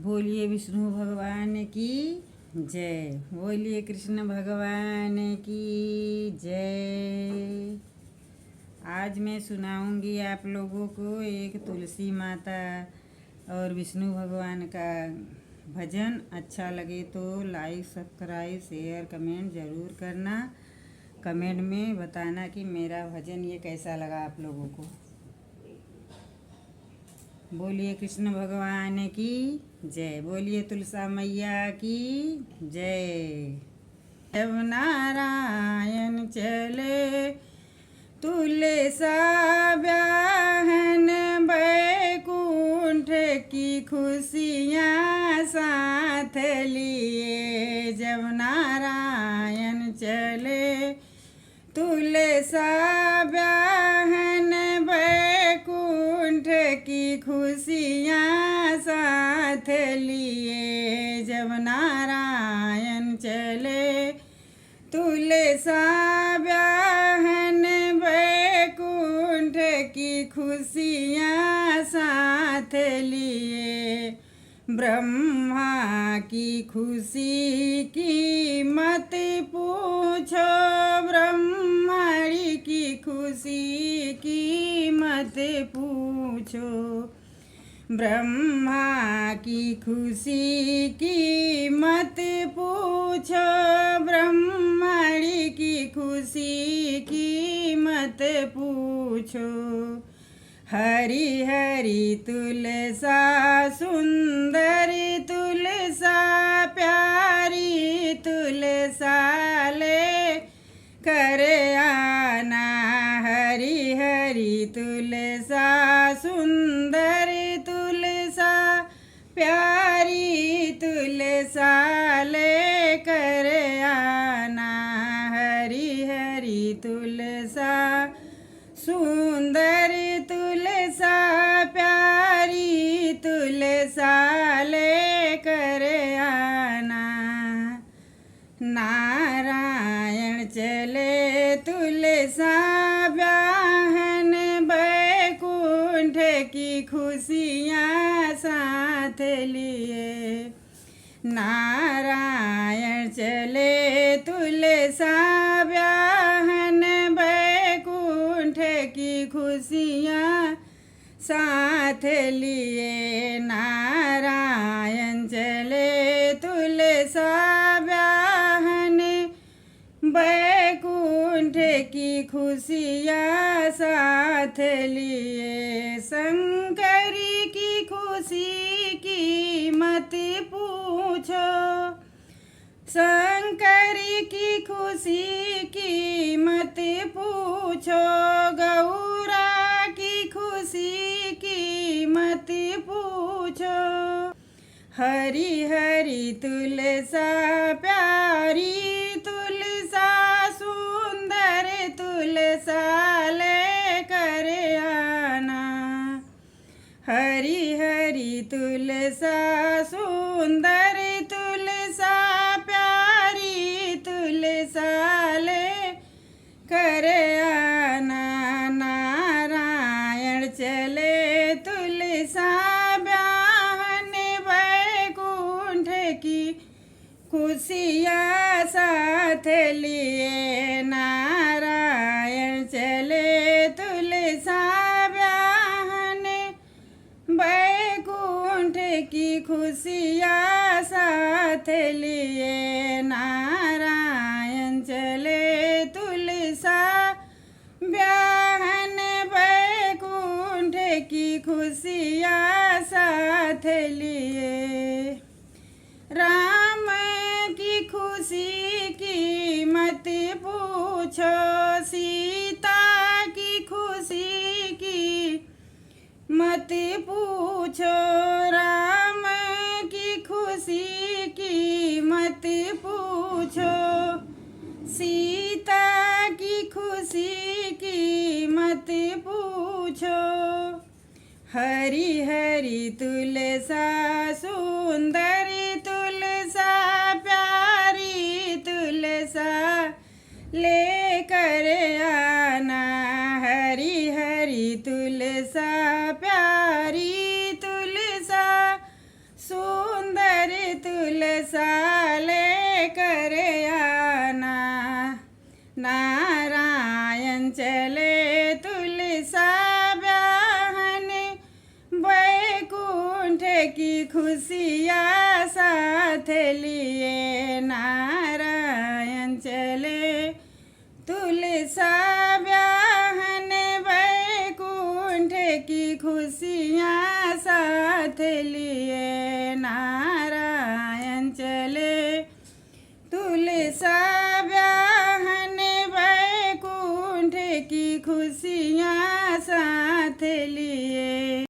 बोलिए विष्णु भगवान की जय। बोलिए कृष्ण भगवान की जय। आज मैं सुनाऊंगी आप लोगों को एक तुलसी माता और विष्णु भगवान का भजन। अच्छा लगे तो लाइक सब्सक्राइब शेयर कमेंट ज़रूर करना। कमेंट में बताना कि मेरा भजन ये कैसा लगा आप लोगों को। बोलिए कृष्ण भगवान की जय। बोलिए तुलसा मैया की जय। जब नारायण चले तुलसा ब्याहन बैकुंठ की खुशियाँ साथ लिए। जब नारायण चले तुलसा ब्याहन बैकुंठ की खुशियाँ साथ लिए। जब नारायण चले तुलसा ब्याहन बैकुंठ की खुशियाँ साथ लिए। ब्रह्मा की खुशी की मत पूछो, ब्रह्माणी की खुशी की मत पूछो। ब्रह्मा की खुशी की मत पूछो, ब्रह्माणी की खुशी की मत पूछो। हरि हरि तुलसा सुंदर तुलसा प्यारी तुलसा ले कर आना। हरि हरि तुलसा सुंदर तुलसा प्यारी तुलसा ले कर आना। हरि हरि तुलसा सुंदर तुलसा प्यारी तुलसा ले कर आना। नारायण चले तुलसा ब्याहन बैकुंठ की खुशियाँ साथ लिए। नारायण चले तुलसा ब्याहन बैकुंठ की खुशियाँ साथ लिए। नारायण चले तुलसा ब्याहन बैकुंठ की खुशियाँ साथ लिए। शंकर की खुशी की मत पूछो, शंकर की खुशी की मत पूछो। गौरा की खुशी की मत पूछो। हरि हरि तुलसा प्यारी तुलसा सुंदर तुलसा ले कर आना। हरि हरि तुलसा सुंदर तुलसा प्यारी तुलसा ले कर आना। नारायण चले तुलसा ब्याहन बैकुंठ की खुशियाँ साथ लिए। नारायण चले तुलसा ब्याहन बैकुंठ की खुशियाँ साथ लिए। नारायण चले तुलसा ब्याहन बैकुंठ की खुशियाँ साथ लिए। राम की खुशी की मत पूछो, सीता की खुशी की मत पूछो। राम की खुशी की मत पूछो, सीता की खुशी की मत पूछो। हरि हरि तुलसा सुंदर तुलसा प्यारी तुलसा ले कर आना। हरि हरि तुलसा प्यारी तुलसा सो तुलसाले कर आना। नारायण चले तुलसा ब्याहन, वैकुंठ की खुशियाँ साथ लिए। नारायण चले तुलसा ब्याहन, वैकुंठ की खुशियाँ साथ लिए। नारायण